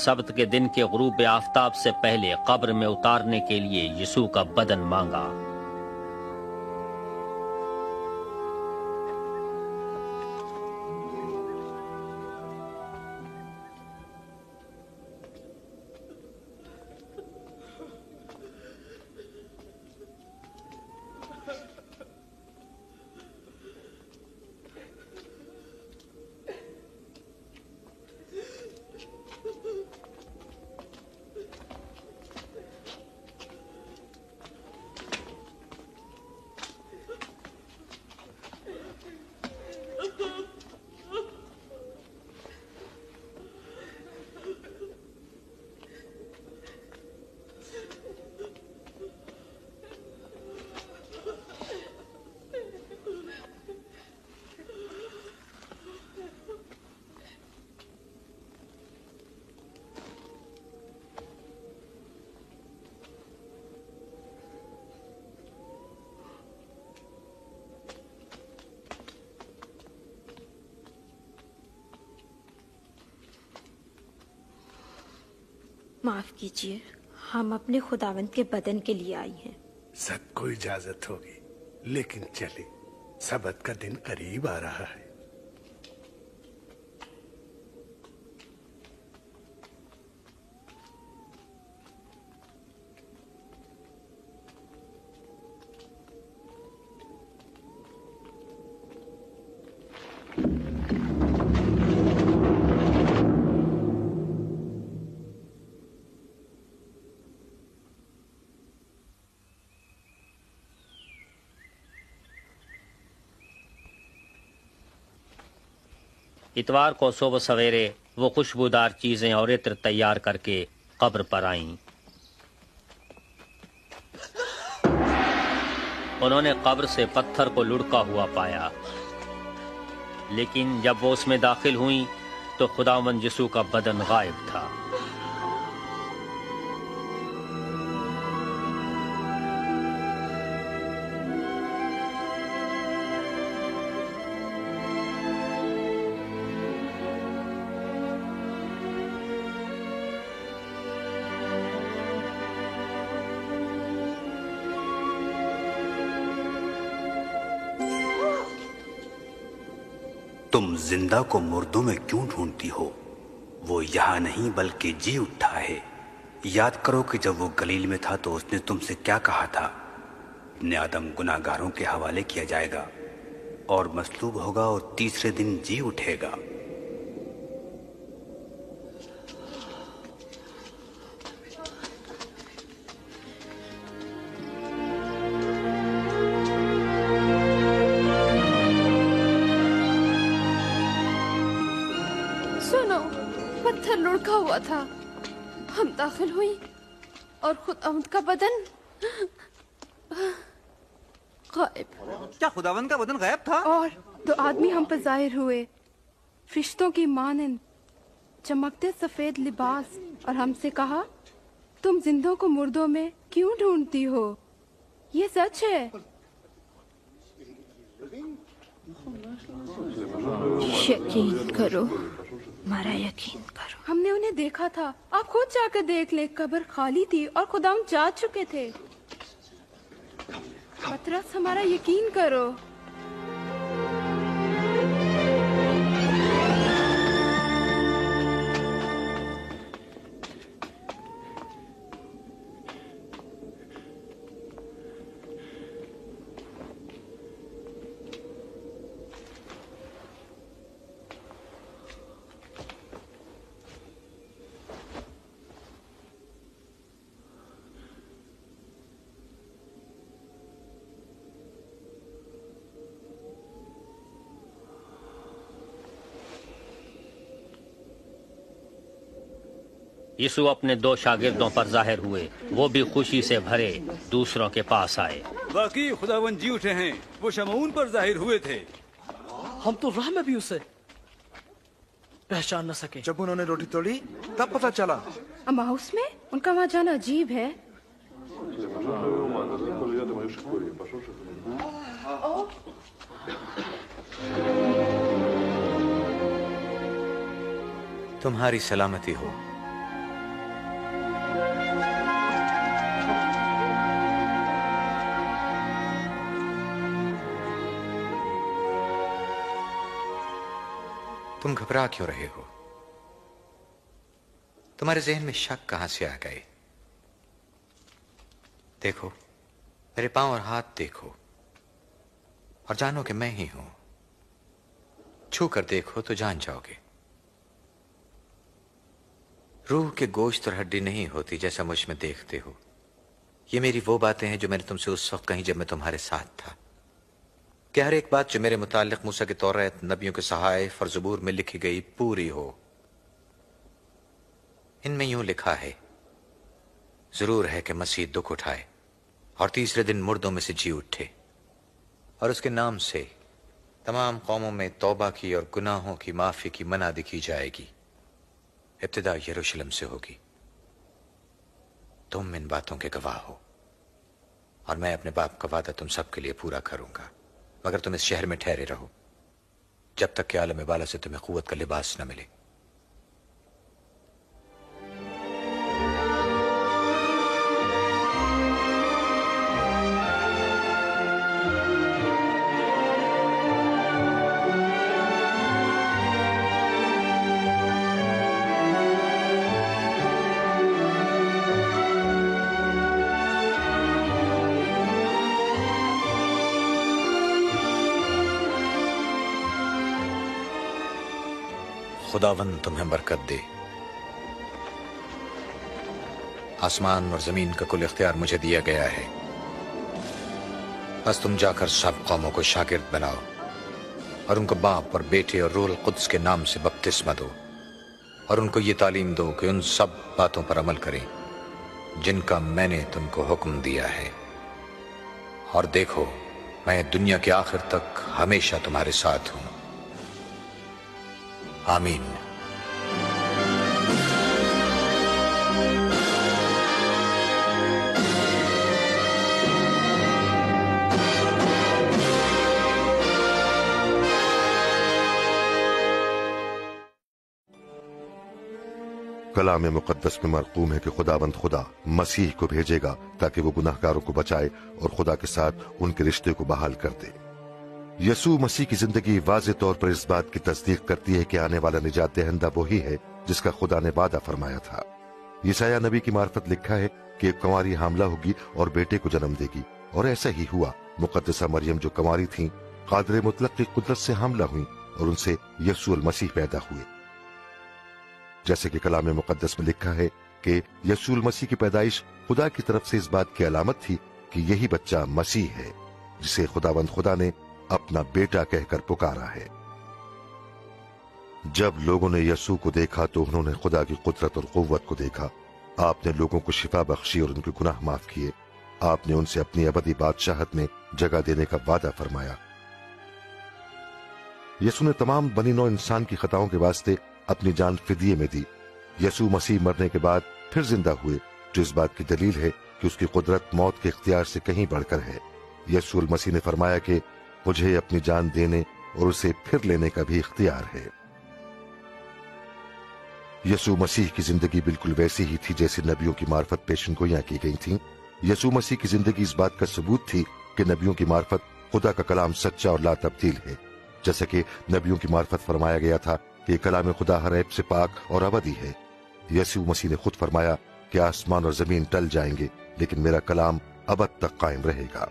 سبت کے دن کے غروب آفتاب سے پہلے قبر میں اتارنے کے لیے یسوع کا بدن مانگا۔ معاف کیجیے، ہم اپنے خداوند کے بدن کے لیے آئی ہیں۔ سب کو اجازت ہوگی، لیکن چلے، سبت کا دن قریب آ رہا ہے۔ اتوار کو صبح سویرے وہ خوشبودار چیزیں اور عطر تیار کر کے قبر پر آئیں۔ انہوں نے قبر سے پتھر کو لڑکا ہوا پایا، لیکن جب وہ اس میں داخل ہوئیں تو خداوند یسوع کا بدن غائب تھا۔ تم زندہ کو مردوں میں کیوں ڈھونڈتی ہو؟ وہ یہاں نہیں بلکہ جی اٹھا ہے۔ یاد کرو کہ جب وہ گلیل میں تھا تو اس نے تم سے کیا کہا تھا؟ ابن آدم گناہگاروں کے حوالے کیا جائے گا اور مصلوب ہوگا اور تیسرے دن جی اٹھے گا۔ لڑکا ہوا تھا، ہم داخل ہوئی اور خداوند کا بدن غائب۔ کیا خداوند کا بدن غائب تھا؟ اور دو آدمی ہم پر ظاہر ہوئے، فرشتوں کی مانند، چمکتے سفید لباس، اور ہم سے کہا تم زندوں کو مردوں میں کیوں ڈھونڈتی ہو؟ یہ سچ ہے۔ یقین کرو، ہمارا یقین کرو۔ ہم نے انہیں دیکھا تھا، آپ خود جا کر دیکھ لیں، قبر خالی تھی اور خداوند جا چکے تھے۔ پترس، ہمارا یقین کرو۔ یسوع اپنے دو شاگردوں پر ظاہر ہوئے، وہ بھی خوشی سے بھرے دوسروں کے پاس آئے۔ واقعی خداوند جی اٹھے ہیں، وہ شمعون پر ظاہر ہوئے تھے۔ ہم تو راہ میں بھی اسے پہچان نہ سکے۔ جب انہوں نے روٹی توڑی تب پتہ چلا۔ اماؤس میں ان کا وہاں جانا عجیب ہے۔ تمہاری سلامتی ہو۔ तुम घबरा क्यों रहे हो? तुम्हारे जहन में शक कहां से आ गए? देखो, मेरे पांव और हाथ देखो और जानो कि मैं ही हूं। छू कर देखो तो जान जाओगे। रूह के गोश्त और हड्डी नहीं होती जैसा मुझ में देखते हो। ये मेरी वो बातें हैं जो मैंने तुमसे उस वक्त कही जब मैं तुम्हारे साथ था। कि हर एक बात जो मेरे मुतालिक मूसा के तौरात, नबियों के सहाइफ और ज़बूर में लिखी गई पूरी हो। इनमें यूं लिखा है, जरूर है कि मसीह दुख उठाए और तीसरे दिन मुर्दों में से जी उठे, और उसके नाम से तमाम कौमों में तौबा की और गुनाहों की माफी की मनादी की जाएगी। इब्तिदा यरूशलेम से होगी। तुम इन बातों के गवाह हो और मैं अपने बाप का वादा तुम सबके लिए पूरा करूंगा, मगर तुम इस शहर में ठहरे रहो जब तक कि आलम बाला से तुम्हें कुव्वत का लिबास न मिले। खुदावंद तुम्हें बरकत दे। आसमान और जमीन का कुल इख्तियार मुझे दिया गया है। बस तुम जाकर सब कौमों को शागिर्द बनाओ और उनको बाप और बेटे और रूहुल कुद्स के नाम से बपतिस्मा दो, और उनको ये तालीम दो कि उन सब बातों पर अमल करें जिनका मैंने तुमको हुक्म दिया है। और देखो, मैं दुनिया के आखिर तक हमेशा तुम्हारे साथ हूं। आमीन। कलाम मुकद्दस में मरकूम है कि खुदावंद खुदा मसीह को भेजेगा ताकि वो गुनाहगारों को बचाए और खुदा के साथ उनके रिश्ते को बहाल कर दे। यसू मसीह की जिंदगी वाज़े तौर पर इस बात की तस्दीक करती है कि आने वाला निजात दहिंदा वही है जिसका खुदा ने वादा फरमाया था। यशायाह नबी की मार्फत लिखा है कि एक कंवारी हामला होगी और बेटे को जन्म देगी, और ऐसा ही हुआ। मुकद्दसा मरियम जो कंवारी थीं, कादिर मुतलक की कुदरत से हामला हुई और उनसे यसू अल मसीह पैदा हुए। जैसे कि कलाम मुकद्दस में लिखा है कि यसू अल मसीह की पैदाइश खुदा की तरफ से इस बात की अलामत थी कि यही बच्चा मसीह है जिसे खुदावंद खुदा ने अपना बेटा कहकर पुकारा है। जब लोगों ने यसू को देखा तो उन्होंने खुदा की कुदरत और कुव्वत को देखा। आपने लोगों को शिफा बख्शी और उनके गुनाह माफ किए। आपने उनसे अपनी अबदी बादशाहत में जगह देने का वादा फरमाया। यसू ने तमाम बनी नौ इंसान की खताओं के वास्ते अपनी जान फिदिये में दी। यसू मसीह मरने के बाद फिर जिंदा हुए, जो इस बात की दलील है कि उसकी कुदरत मौत के इख्तियार से कहीं बढ़कर है। यसू अल मसीह ने फरमाया कि मुझे अपनी जान देने और उसे फिर लेने का भी इख्तियार है। यसू मसीह की जिंदगी बिल्कुल वैसी ही थी जैसे नबियों की मार्फत पेशनगोइयां की गई थीं। यसू मसीह की जिंदगी इस बात का सबूत थी कि नबियों की मार्फत खुदा का कलाम सच्चा और ला तब्दील है। जैसे कि नबियों की मार्फत फरमाया गया था कि कलाम खुदा हर ऐब से पाक और अबदी है। यसू मसीह ने खुद फरमाया कि आसमान और जमीन टल जाएंगे लेकिन मेरा कलाम अबद तक कायम रहेगा।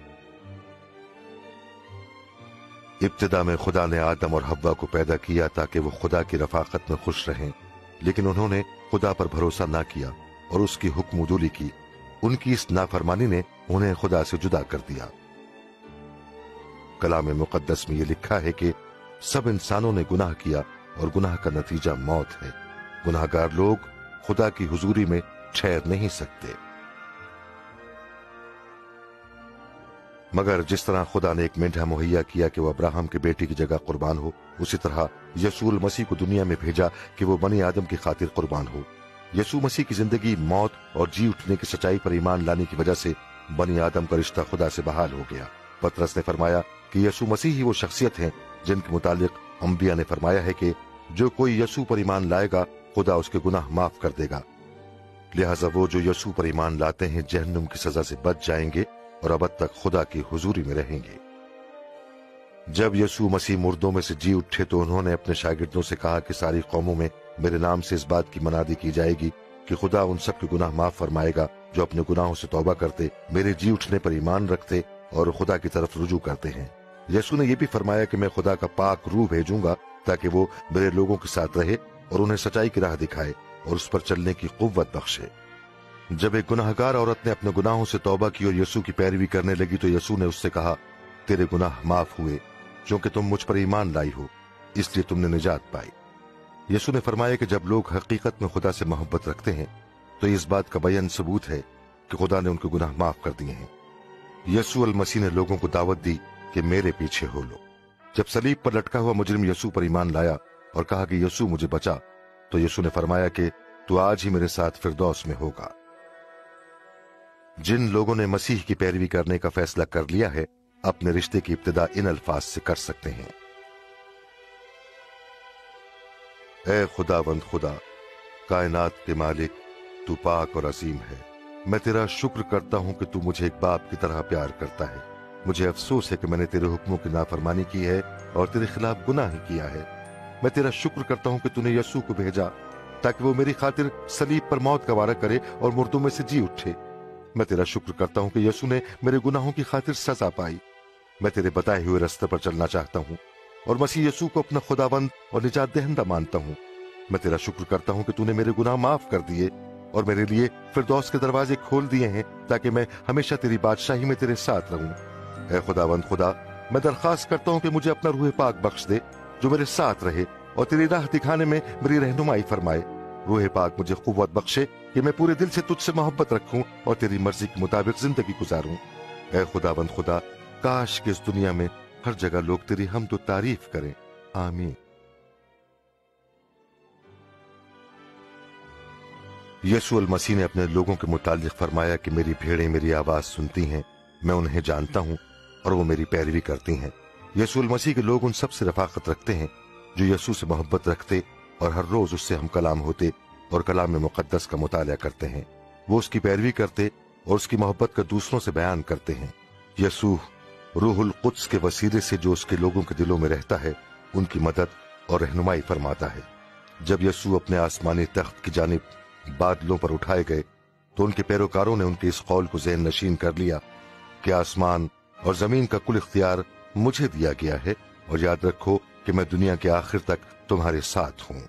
इब्तिदा में खुदा ने आदम और हव्वा को पैदा किया ताकि वो खुदा की रफाकत में खुश रहें, लेकिन उन्होंने खुदा पर भरोसा ना किया और उसकी हुक्मदूली की। उनकी इस नाफरमानी ने उन्हें खुदा से जुदा कर दिया। कलाम मुकद्दस में ये लिखा है कि सब इंसानों ने गुनाह किया और गुनाह का नतीजा मौत है। गुनाहगार लोग खुदा की हुजूरी में ठहर नहीं सकते। मगर जिस तरह खुदा ने एक मेंढा मुहैया किया कि वो अब्राहम के बेटे की जगह कुर्बान हो, उसी तरह यसू मसीह को दुनिया में भेजा कि वो बनी आदम की खातिर कुर्बान हो। यसू मसीह की जिंदगी मौत और जी उठने की सच्चाई पर ईमान लाने की वजह से बनी आदम का रिश्ता खुदा से बहाल हो गया। पतरस ने फरमाया कि यसू मसीह ही वो शख्सियत है जिनके मुतालिक अंबिया ने फरमाया है कि जो कोई यसू पर ईमान लाएगा खुदा उसके गुनाह माफ कर देगा। लिहाजा वो जो यसू पर ईमान लाते हैं जहन्नुम की सजा से बच जाएंगे और अबद तक खुदा की हुजूरी में रहेंगे। जब यसू मसीह मुर्दों में से जी उठे तो उन्होंने अपने शागिर्दों से कहा कि सारी कौमों में मेरे नाम से इस बात की मनादी की जाएगी कि खुदा उन सब के गुनाह माफ फरमाएगा जो अपने गुनाहों से तौबा करते, मेरे जी उठने पर ईमान रखते और खुदा की तरफ रुजू करते हैं। यसू ने यह भी फरमाया कि मैं खुदा का पाक रूह भेजूंगा ताकि वो मेरे लोगों के साथ रहे और उन्हें सच्चाई की राह दिखाए और उस पर चलने की कुव्वत बख्शे। जब एक गुनाहगार औरत ने अपने गुनाहों से तौबा की और यसू की पैरवी करने लगी तो यसू ने उससे कहा, तेरे गुनाह माफ हुए क्योंकि तुम मुझ पर ईमान लाई हो, इसलिए तुमने निजात पाई। यसू ने फरमाया कि जब लोग हकीकत में खुदा से मोहब्बत रखते हैं तो इस बात का बयान सबूत है कि खुदा ने उनके गुनाह माफ कर दिए हैं। यसू अल मसीह ने लोगों को दावत दी कि मेरे पीछे हो लो। जब सलीब पर लटका हुआ मुजरिम यसू पर ईमान लाया और कहा कि यसू मुझे बचा, तो यसू ने फरमाया कि तू आज ही मेरे साथ फिरदौस में होगा। जिन लोगों ने मसीह की पैरवी करने का फैसला कर लिया है अपने रिश्ते की इब्तिदा इन अल्फाज से कर सकते हैं, ए खुदावंद खुदा, कायनात के मालिक, तू पाक और अजीम है। मैं तेरा शुक्र करता हूं कि तू मुझे एक बाप की तरह प्यार करता है। मुझे अफसोस है कि मैंने तेरे हुक्मों की नाफरमानी की है और तेरे खिलाफ गुनाह किया है। मैं तेरा शुक्र करता हूं कि तूने यसू को भेजा ताकि वो मेरी खातिर सलीब पर मौत का वारा करे और मुर्दों में से जी उठे। मैं तेरा शुक्र करता हूं कि यसू ने मेरे गुनाहों की खातिर सजा पाई। मैं तेरे बताए हुए रास्ते पर चलना चाहता हूं और मसीह यसू को अपना खुदावंद और निजात दहिंदा मानता हूं। मैं तेरा शुक्र करता हूं कि तूने मेरे गुनाह माफ कर दिए और मेरे लिए फिरदौस के दरवाजे खोल दिए हैं ताकि मैं हमेशा तेरी बादशाही में तेरे साथ रहूं। ऐ खुदावंद खुदा, मैं दरख्वास्त करता हूं कि मुझे अपना रूह पाक बख्श दे जो मेरे साथ रहे और तेरी राह दिखाने में मेरी रहनुमाई फरमाए। रूह पाक मुझे कुव्वत बख्शे कि मैं पूरे दिल से तुझसे मोहब्बत रखूं और तेरी मर्जी के मुताबिक जिंदगी गुजारूं। ऐ खुदावंद खुदा, काश कि इस दुनिया में हर जगह लोग तेरी हम्द और तारीफ करें। आमीन। यसू अल मसीह ने अपने लोगों के मुतालिक फरमाया कि मेरी भेड़ें मेरी आवाज सुनती हैं, मैं उन्हें जानता हूं और वो मेरी पैरवी करती हैं। यसू अल मसीह के लोग उन सब से रफाकत रखते हैं जो यसू से मोहब्बत रखते और हर रोज उससे हम कलाम होते और कलाम मुकद्दस का मुताला करते हैं। वो उसकी पैरवी करते और उसकी मोहब्बत का दूसरों से बयान करते हैं। यसू रूहुल कुद्स के वसीले से जो उसके लोगों के दिलों में रहता है उनकी मदद और रहनुमाई फरमाता है। जब यसू अपने आसमानी तख्त की जानिब बादलों पर उठाए गए तो उनके पैरोकारों ने उनके इस कौल को ज़हन नशीन कर लिया कि आसमान और जमीन का कुल इख्तियार मुझे दिया गया है और याद रखो कि मैं दुनिया के आखिर तक तुम्हारे साथ हूं।